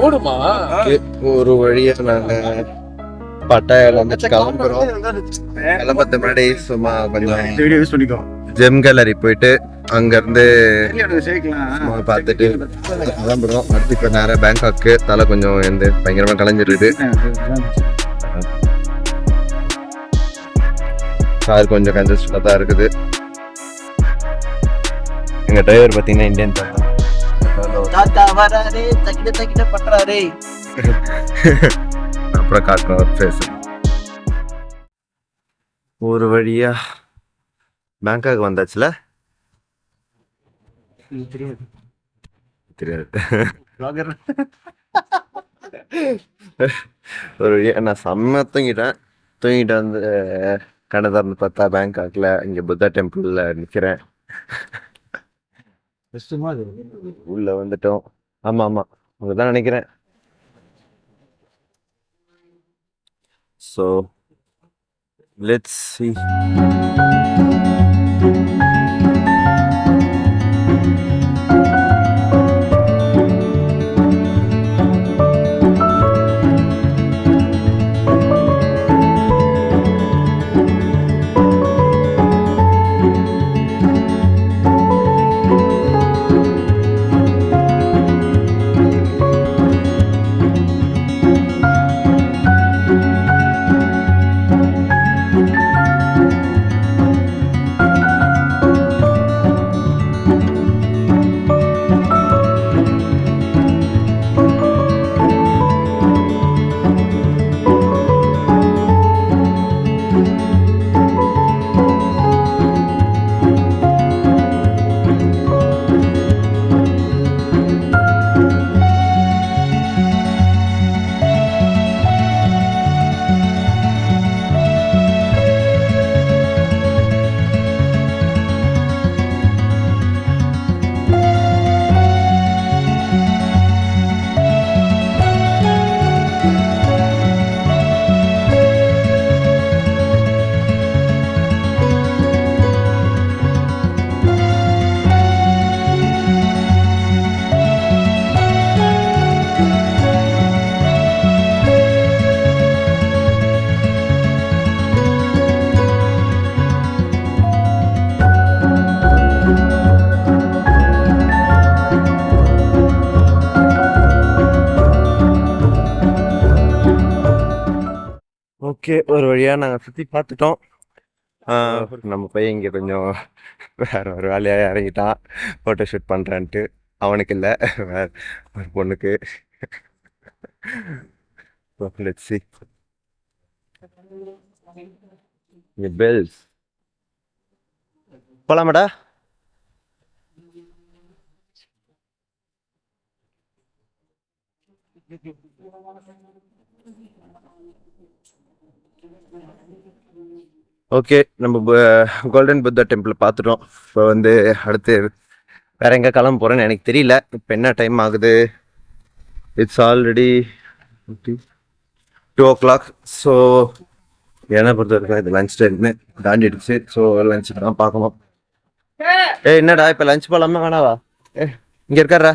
ஒரு வழியா நாங்க பட்டாயில வந்து கிளம்புறோம். கிளம்புறது முன்னாடி சும்மா கொஞ்சம் ஜெம் கேலரி போயிட்டு அங்க இருந்து பார்த்துட்டு கிளம்புறோம். அடுத்து இப்ப நேரம் பேங்காக்கு. தலை கொஞ்சம் எந்த பயங்கரமா கலைஞ்சிருக்கு. கார் கொஞ்சம் கன்ஜஸ்டா தான் இருக்குது. எங்க டிரைவர் பாத்தீங்கன்னா இந்தியன் அப்புறம் காட்டுறோம். ஒரு வழியா பேங்காக் வந்தாச்சுல. தெரியாது ஒரு வழியா நான் செம்ம தூங்கிட்டு வந்து கடை திறந்து பார்த்தா பேங்காக்ல இங்க புத்தா டெம்பிள்ல நிக்கிறேன். உள்ள வந்துட்டோம். ஆமா அங்கதான் நினைக்கிறேன். So let's see. ஓகே, ஒரு வழியாக நாங்கள் சுற்றி பார்த்துட்டோம். நம்ம பையன் இங்கே கொஞ்சம் வேற ஒரு வேலையாக இறங்கிட்டான். Photo shoot பண்ணுறான்ட்டு. அவனுக்கு இல்லை, வேற ஒரு பொண்ணுக்கு. Let's see. இங்கே பெல்ஸ் போலாமாடா? ஓகே, நம்ம கோல்டன் புத்தா டெம்பிள் பார்த்துட்டோம். இப்போ வந்து அடுத்து வேற எங்கே கிளம்ப போகிறேன்னு எனக்கு தெரியல. இப்போ என்ன டைம் ஆகுது? It's already 2 o'clock. ஸோ என்ன பொறுத்த வரைக்கும் இது லஞ்ச் டைம்னு தாண்டிடுச்சு. ஸோ லஞ்ச் தான் பார்க்கணும். என்னடா இப்போ லஞ்ச் போகலாமா வேணாவா? இங்கே இருக்காரா?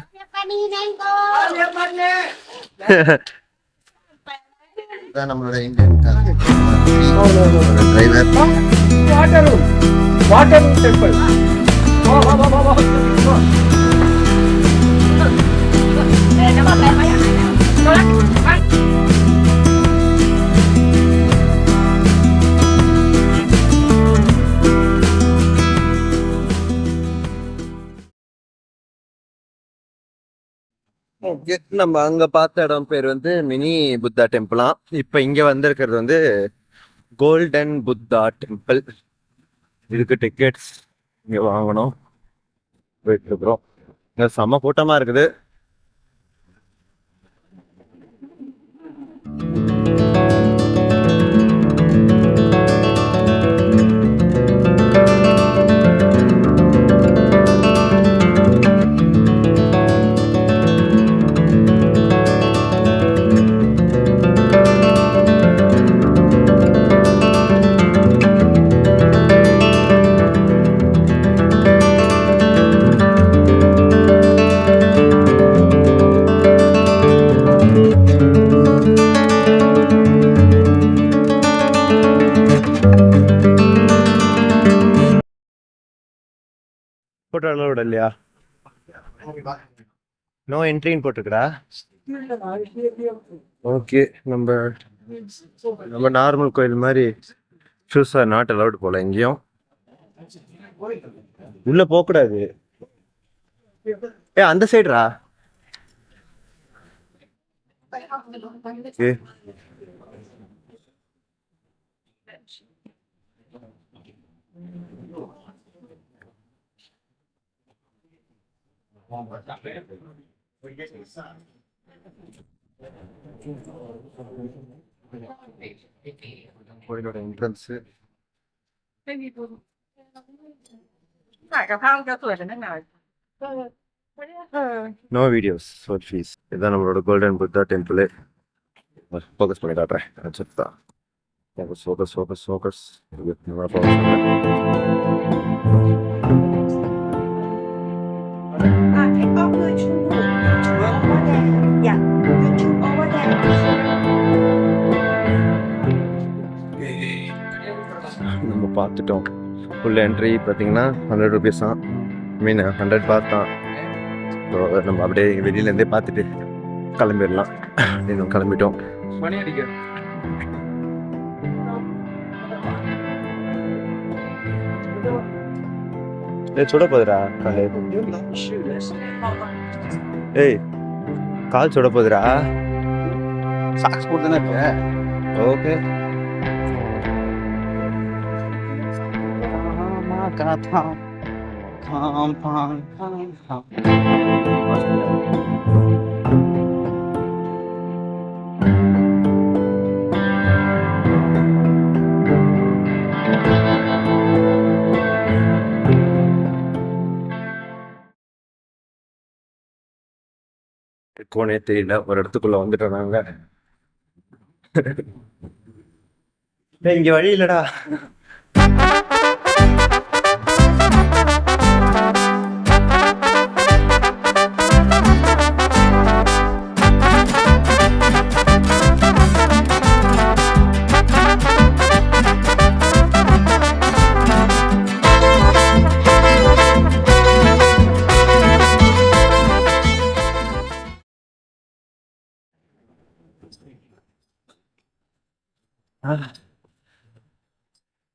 நம்மளோட இந்தியன் நம்ம அங்க பார்த்த இடம் பேர் வந்து மினி புத்தா டெம்பிளாம். இப்ப இங்க வந்திருக்கிறது வந்து கோல்டன் புத்தா டெம்பிள். இதுக்கு டிக்கெட்ஸ் இங்க வாங்கணும். போயிட்டு இருக்கிறோம். இங்க செம்ம கூட்டமா இருக்குது. போட்டோ அலோட் இல்லையா? நோ என்ட்ரின்னு போட்டுருக்குடா. ஓகே, நம்ம நார்மல் கோயில் மாதிரி ஷூஸ் ஆர் நாட் அலவுட் போல எங்கேயும். உள்ள போக கூடாது. அந்த சைடுரா. கோயிலோட entrance. No videos, for fees. இதுதான் நம்மளோட கோல்டன் புத்தா டெம்பிள். ஃபோக்கஸ் பண்ணி காட்டுறேன். தான் ஃபோக்கஸ். நம்ம பார்த்துட்டோம். ஃபுல் என்ட்ரி பார்த்தீங்கன்னா 100 rupees தான். மீன் 100 baht தான். ஸோ நம்ம அப்படியே வெளியிலேருந்தே பார்த்துட்டு கிளம்பிடலாம். இன்னும் கிளம்பிட்டோம். மணி அடிக்க சுட போதுரா காலை. ஏய், கால் சுட போதுரா. சாக்ஸ் போட்டு தானே இருக்க. ஓகே. கோனே தெரியல, ஒரு இடத்துக்குள்ள வந்துட்டோம் நாங்க. இங்க வழி இல்லடா.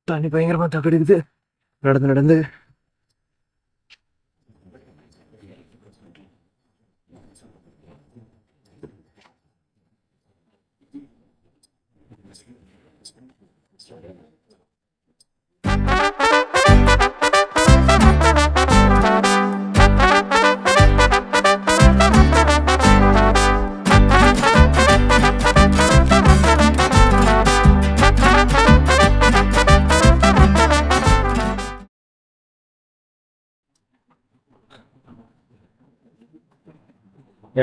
தண்ணி பயங்கரமா தக்கடிக்குது. நடந்து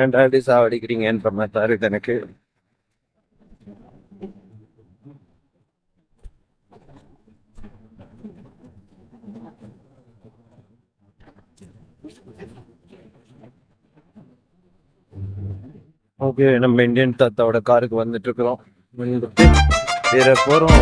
ஏன்டா இப்படி சாவடிக்கிறீங்கன்ற மாதிரி தருது எனக்கு. ஓகே, நம்ம இந்தியன் தாத்தாவோட காருக்கு வந்துட்டு இருக்கிறோம். வேற போறோம்.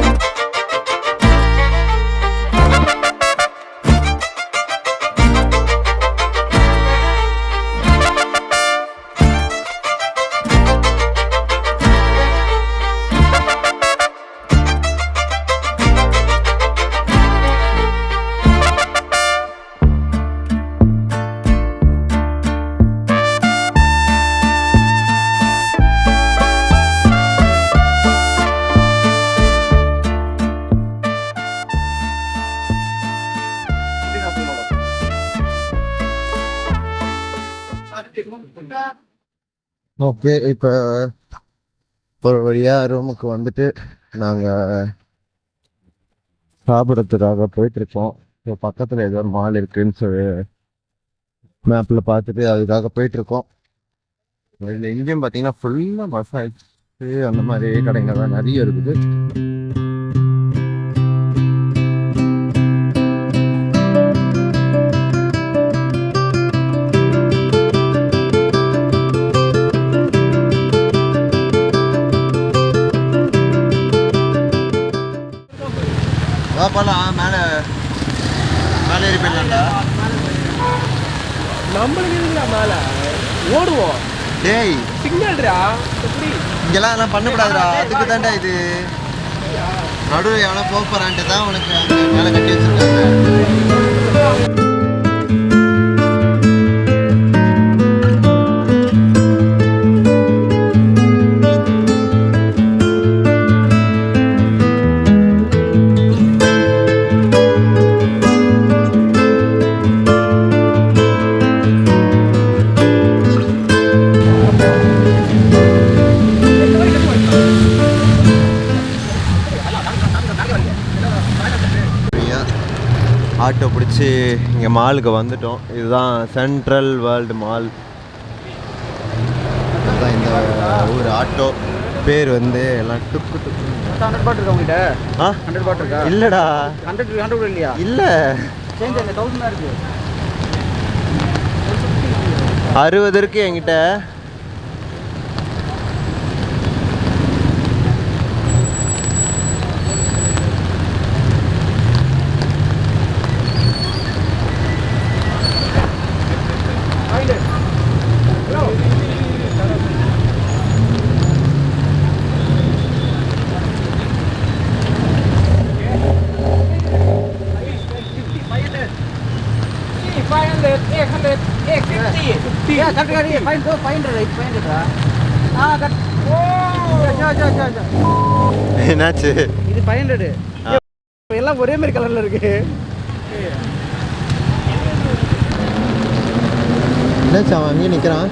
ஓகே, இப்போ ஒரு வழியா ரூமுக்கு வந்துட்டு நாங்கள் சாப்பிட்றதுக்காக போயிட்டுருக்கோம். இப்போ பக்கத்தில் ஏதோ ஒரு மால் இருக்குன்னு சொல்லி மேப்பில் பார்த்துட்டு அதுக்காக போயிட்டுருக்கோம். எங்கேயும் பார்த்தீங்கன்னா ஃபுல்லாக மசாஜ் அந்த மாதிரி கடைங்கள்லாம் நிறைய இருக்குது. போகலாம், மேலே ஏறி போயிடலாம்டா. நம்மளுக்கு எதுக்குடா மேல ஓடுவோம் டேய் சிக்னல்டா எப்படி இங்கெல்லாம் அதெல்லாம் பண்ணக்கூடாதுடா அதுக்கு தான்டா இது நடுவில் எவ்வளோ போகிறான்ட்டு தான் உனக்கு அங்கே மேலே கட்டி வச்சுருக்காங்க ஆட்டோ பிடிச்சி இங்கே மாலுக்கு வந்துட்டோம். இதுதான் சென்ட்ரல் வேர்ல்டு மால். அதுதான் இந்த ஊர். ஆட்டோ பேர் வந்து எல்லாம் டுக்கு டுக்கு. 100 பாட் இருக்கா உங்ககிட்ட? 100 பாட் இருக்கா? இல்லைடா 100 கூட இல்லையா? இல்லை சேஞ்ச் அங்கே 1000 தான் இருக்குது. 60 இருக்கு என்கிட்ட. என்னாச்சு? இது 500 எல்லாம் ஒரே மாதிரி கலர்ல இருக்கு. என்னாச்சு அவன் அங்கேயே நிற்கிறான்?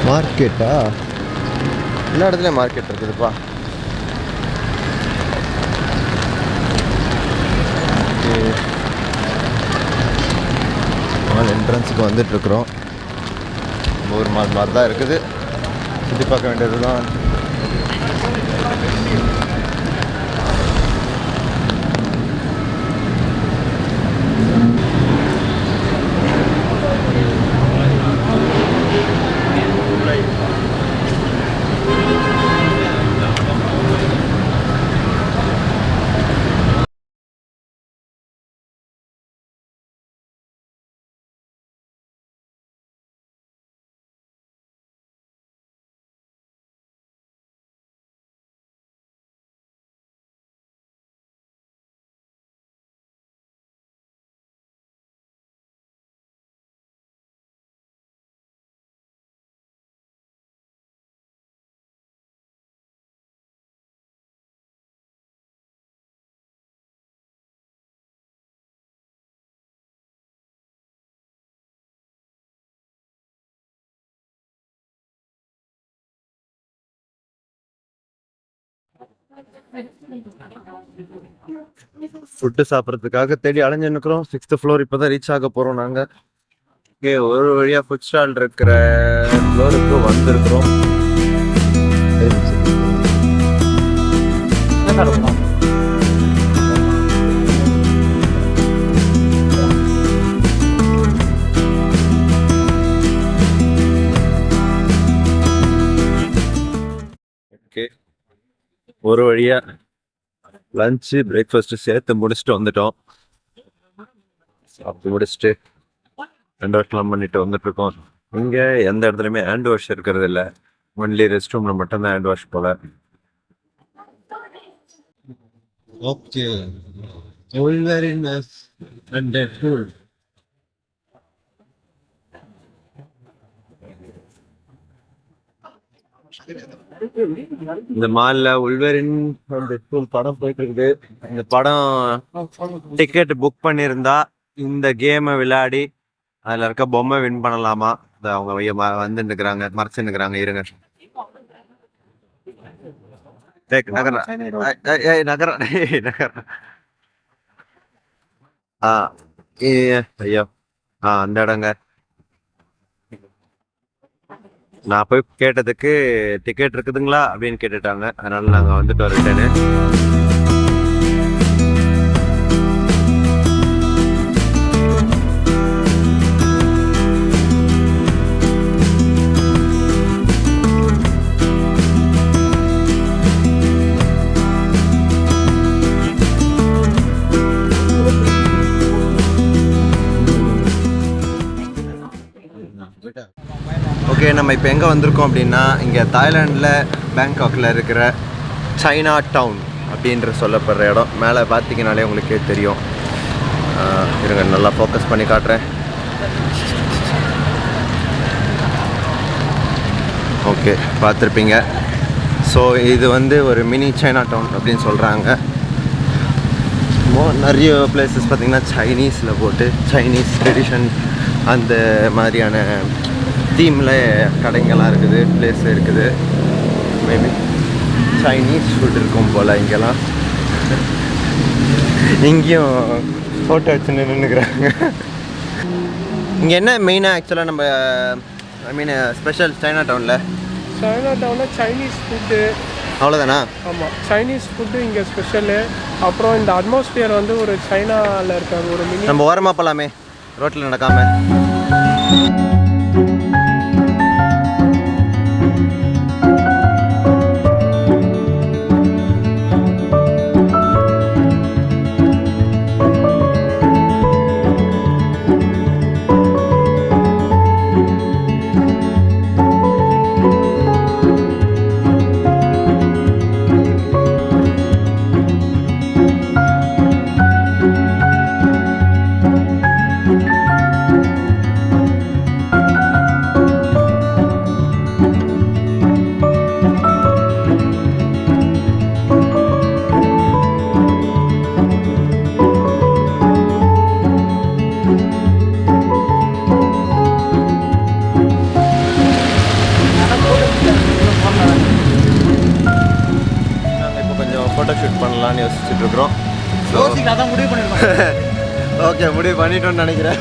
மார்க்கெட்டா? எல்லா இடத்துலையும் மார்க்கெட் இருக்குதுப்பா. மால் என்ட்ரன்ஸுக்கு வந்துட்டுருக்குறோம். ஒரு மால் மாதிரி தான் இருக்குது. சுற்றி பார்க்க வேண்டியது தான். ஃபுட்டு சாப்பிட்றதுக்காக தேடி அலைஞ்சு நிற்கிறோம். 6th ஃப்ளோர் இப்போ தான் ரீச் ஆக போகிறோம் நாங்கள். ஓகே, ஒரு வழியாக ஃபுட் ஸ்டால் இருக்கிற ஃப்ளோருக்கு வந்திருக்கிறோம். ஓகே, ஒரு வழியாக லஞ்சு பிரேக்ஃபாஸ்ட்டு சேர்த்து முடிச்சுட்டு வந்துட்டோம். சாப்பிட்டு முடிச்சுட்டு ஹேண்ட் வாஷ்லாம் பண்ணிட்டு வந்துட்டுருக்கோம். இங்கே எந்த இடத்துலையுமே ஹேண்ட் வாஷ் இருக்கிறது இல்லை. ஒன்லி ரெஸ்ட் ரூமில் மட்டும்தான் ஹேண்ட் வாஷ் போல. ஓகே, இந்த மால்ல உள்வரின் படம் போயிட்டு இருக்குது. இந்த படம் டிக்கெட் புக் பண்ணியிருந்தா இந்த கேமை விளையாடி அதுல இருக்க பொம்மை வின் பண்ணலாமா? அவங்க வந்து நிற்கிறாங்க, மறைச்சு நிற்கிறாங்க. இருங்க, ஐயோ அந்த இடங்க. நான் போய் கேட்டதுக்கு டிக்கெட் இருக்குதுங்களா அப்படின்னு கேட்டுட்டாங்க. அதனால நாங்கள் வந்துட்டோம் ரிட்டர்னு. ஓகே, நம்ம இப்போ எங்கே வந்திருக்கோம் அப்படின்னா, இங்கே தாய்லாண்டில் பேங்காக்கில் இருக்கிற சைனா டவுன் அப்படின்ற சொல்லப்படுற இடம். மேலே பார்த்தீங்கனாலே உங்களுக்கே தெரியும். இருங்க, நல்லா ஃபோக்கஸ் பண்ணி காட்டுறேன். ஓகே, பார்த்துருப்பீங்க. ஸோ இது வந்து ஒரு மினி சைனா டவுன் அப்படின்னு சொல்கிறாங்க. நிறைய பிளேசஸ் பார்த்திங்கன்னா சைனீஸில் போட்டு சைனீஸ் ட்ரெடிஷன் அந்த மாதிரியான தீமில் கடைங்கள்லாம் இருக்குது, பிளேஸ் இருக்குது. மேபி சைனீஸ் ஃபுட் இருக்கும் போல் இங்கெல்லாம். இங்கேயும் ஃபோட்டோ வச்சு நின்றுக்கிறாங்க. இங்கே என்ன மெயினாக ஆக்சுவலாக நம்ம ஸ்பெஷல் சைனா டவுனில் சைனீஸ் ஃபுட்டு அவ்வளோதானா? ஆமாம், சைனீஸ் ஃபுட்டு இங்கே ஸ்பெஷலு. அப்புறம் இந்த அட்மாஸ்பியர் வந்து ஒரு சைனாவில் இருக்காங்க ஒரு மினி. நம்ம ஓரமாக போகலாமே, ரோட்டில் நடக்காமல். ஃபோட்டோ ஷூட் பண்ணலான்னு யோசிச்சுட்டு இருக்கிறோம். ஓகே, முடிவு பண்ணிட்டோம்னு நினைக்கிறேன்.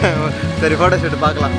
சரி, ஃபோட்டோ ஷூட் பார்க்கலாம்.